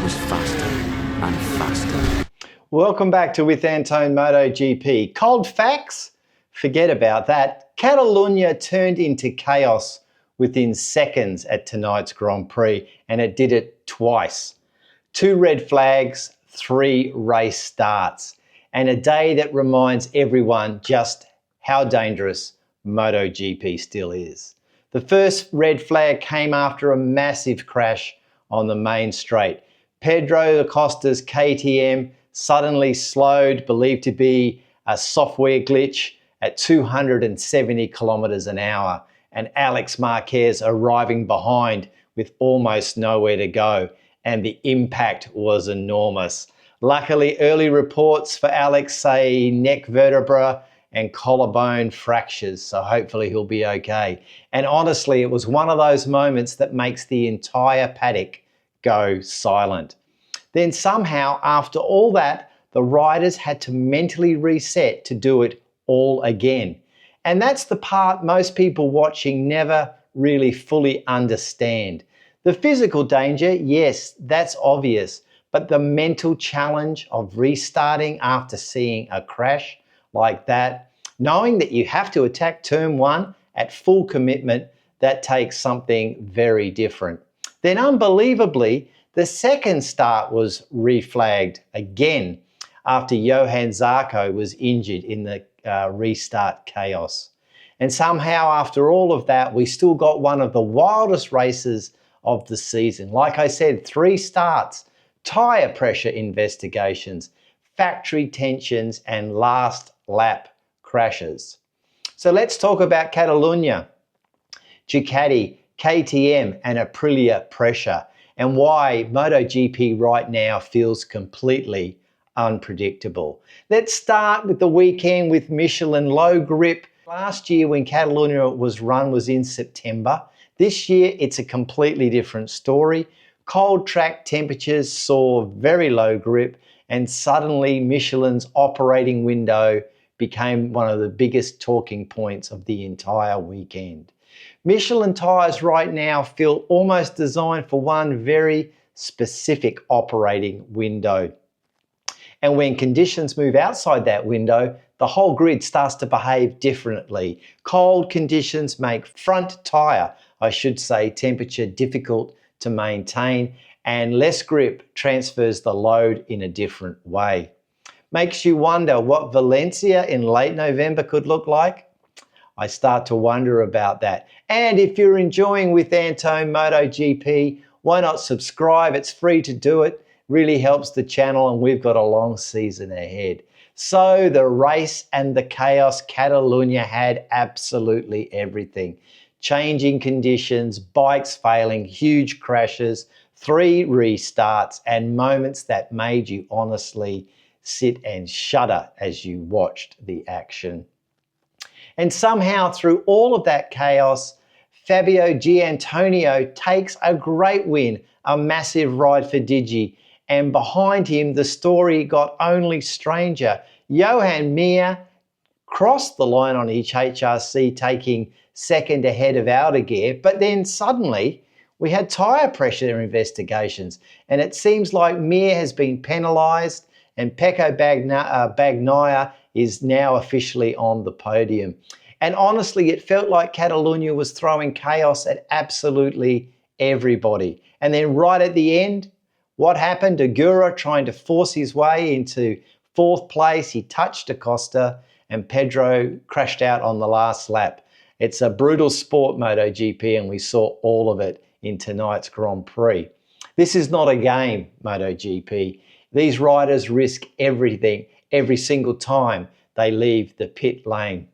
was faster and faster. Welcome back to With Antone MotoGP. Cold facts? Forget about that. Catalonia turned into chaos within seconds at tonight's Grand Prix, and it did it twice. 2 red flags, 3 race starts, and a day that reminds everyone just how dangerous MotoGP still is. The first red flag came after a massive crash on the main straight. Pedro Acosta's KTM suddenly slowed, believed to be a software glitch, at 270 kilometers an hour, and Alex Marquez arriving behind with almost nowhere to go, and the impact was enormous. Luckily, early reports for Alex say neck vertebra and collarbone fractures, so hopefully he'll be okay. And honestly, it was one of those moments that makes the entire paddock go silent. Then somehow, after all that, the riders had to mentally reset to do it all again. And that's the part most people watching never really fully understand. The physical danger, yes, that's obvious, but the mental challenge of restarting after seeing a crash like that, knowing that you have to attack turn 1 at full commitment, that takes something very different. Then unbelievably, the second start was reflagged again after Johann Zarco was injured in the restart chaos. And somehow after all of that, we still got one of the wildest races of the season. Like I said, 3 starts, tyre pressure investigations, factory tensions, and last lap crashes. So let's talk about Catalonia, Ducati, KTM and Aprilia pressure, and why MotoGP right now feels completely unpredictable. Let's start with the weekend with Michelin and Low Grip. Last year when Catalonia was run was in September. This year it's a completely different story. Cold track temperatures saw very low grip, and suddenly Michelin's operating window became one of the biggest talking points of the entire weekend. Michelin tyres right now feel almost designed for one very specific operating window. And when conditions move outside that window, the whole grid starts to behave differently. Cold conditions make front tyre, temperature difficult to maintain, and less grip transfers the load in a different way. Makes you wonder what Valencia in late November could look like. I start to wonder about that. And if you're enjoying With Antone MotoGP, why not subscribe? It's free to do it. Really helps the channel, and we've got a long season ahead. So the race and the chaos, Catalonia had absolutely everything. Changing conditions, bikes failing, huge crashes, 3 restarts, and moments that made you honestly sit and shudder as you watched the action. And somehow through all of that chaos, Fabio Di Giannantonio takes a great win, a massive ride for Diggia. And behind him, the story got only stranger. Joan Mir crossed the line on each HRC, taking second ahead of Aldeguer, but then suddenly we had tyre pressure investigations, and it seems like Mir has been penalised, and Pecco Bagnaia is now officially on the podium. And honestly, it felt like Catalonia was throwing chaos at absolutely everybody. And then right at the end, what happened? Aldeguer trying to force his way into 4th place. He touched Acosta, and Pedro crashed out on the last lap. It's a brutal sport, MotoGP, and we saw all of it in tonight's Grand Prix. This is not a game, MotoGP. These riders risk everything every single time they leave the pit lane.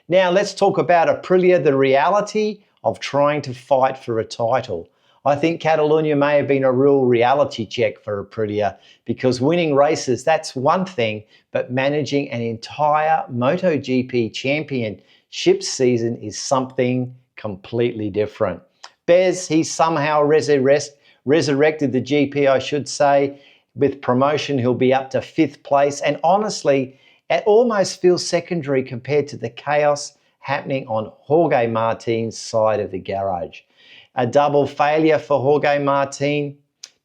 Now let's talk about Aprilia, the reality of trying to fight for a title. I think Catalonia may have been a real reality check for Aprilia, because winning races, that's one thing, but managing an entire MotoGP championship season is something completely different. Bez, he somehow resurrected the GP, I should say. With promotion, he'll be up to 5th place. And honestly, it almost feels secondary compared to the chaos happening on Jorge Martin's side of the garage. A double failure for Jorge Martin,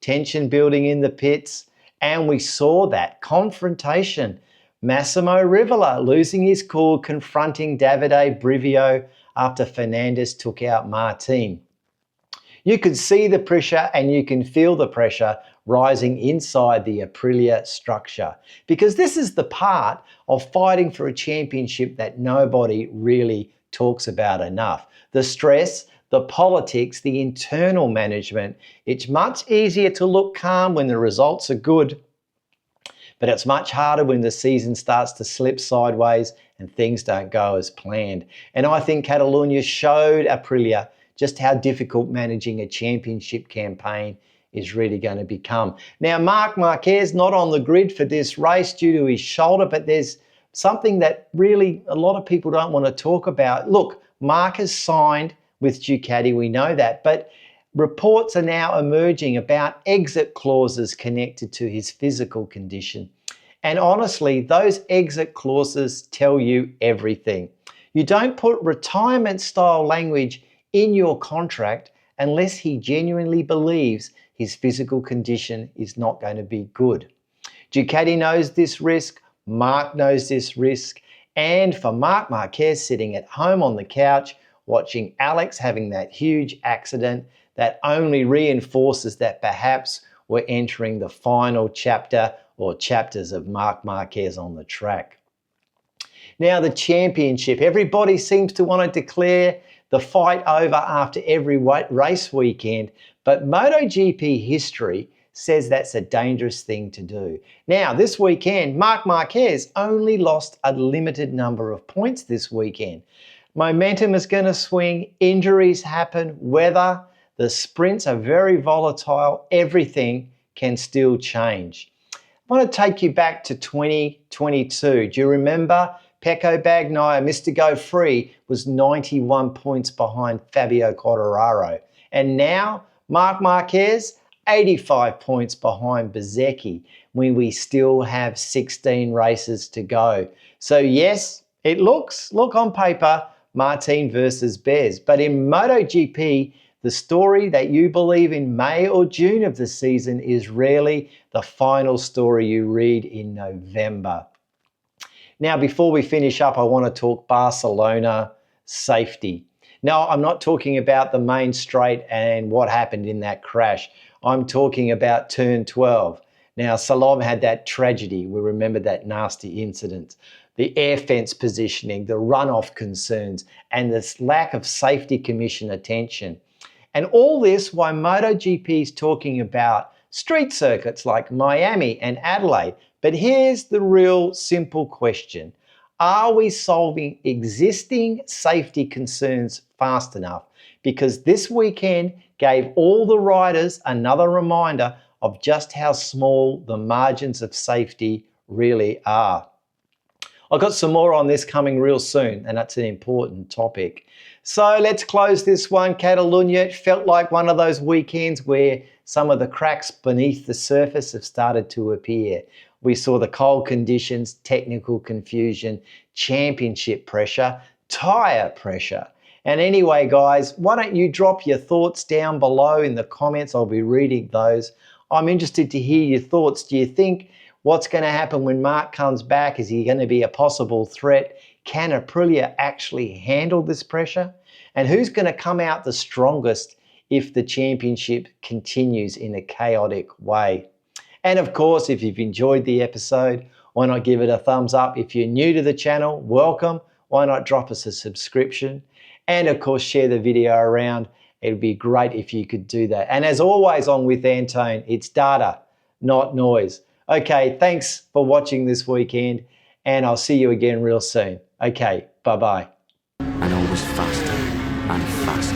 tension building in the pits, and we saw that confrontation. Massimo Rivola losing his cool, confronting Davide Brivio after Fernandez took out Martin. You could see the pressure and you can feel the pressure rising inside the Aprilia structure, because this is the part of fighting for a championship that nobody really talks about enough. The stress, the politics, the internal management. It's much easier to look calm when the results are good, but it's much harder when the season starts to slip sideways and things don't go as planned. And I think Catalonia showed Aprilia just how difficult managing a championship campaign is really going to become. Now, Marquez not on the grid for this race due to his shoulder, but there's something that really a lot of people don't want to talk about. Look, Marc has signed with Ducati, we know that, but reports are now emerging about exit clauses connected to his physical condition. And honestly, those exit clauses tell you everything. You don't put retirement style language in your contract unless he genuinely believes his physical condition is not going to be good. Ducati knows this risk, Marc knows this risk, and for Marc Marquez sitting at home on the couch watching Alex having that huge accident, that only reinforces that perhaps we're entering the final chapter or chapters of Marc Marquez on the track. Now the championship, everybody seems to want to declare the fight over after every race weekend, but MotoGP history says that's a dangerous thing to do. Now this weekend, Marc Marquez only lost a limited number of points this weekend. Momentum is going to swing, injuries happen, weather, the sprints are very volatile, everything can still change. I want to take you back to 2022. Do you remember Pecco Bagnaia, Mr. Go Free, was 91 points behind Fabio Quartararo. And now Marc Marquez, 85 points behind Bezzecchi, when we still have 16 races to go. So yes, it looks, look on paper, Martin versus Bez. But in MotoGP, the story that you believe in May or June of the season is rarely the final story you read in November. Now, before we finish up, I want to talk Barcelona Safety. Now, I'm not talking about the main straight and what happened in that crash. I'm talking about turn 12. Now, Salom had that tragedy. We remember that nasty incident. The air fence positioning, the runoff concerns, and this lack of safety commission attention. And all this while MotoGP is talking about street circuits like Miami and Adelaide. But here's the real simple question. Are we solving existing safety concerns fast enough? Because this weekend gave all the riders another reminder of just how small the margins of safety really are. I've got some more on this coming real soon, and that's an important topic. So let's close this one. Catalonia, it felt like one of those weekends where some of the cracks beneath the surface have started to appear. We saw the cold conditions, technical confusion, championship pressure, tyre pressure. And anyway, guys, why don't you drop your thoughts down below in the comments? I'll be reading those. I'm interested to hear your thoughts. Do you think what's going to happen when Marc comes back? Is he going to be a possible threat? Can Aprilia actually handle this pressure? And who's going to come out the strongest if the championship continues in a chaotic way? And of course, if you've enjoyed the episode, why not give it a thumbs up? If you're new to the channel, welcome. Why not drop us a subscription? And of course, share the video around. It'd be great if you could do that. And as always on With Antone, it's data, not noise. Okay, thanks for watching this weekend, and I'll see you again real soon. Okay, bye-bye. And always faster and faster.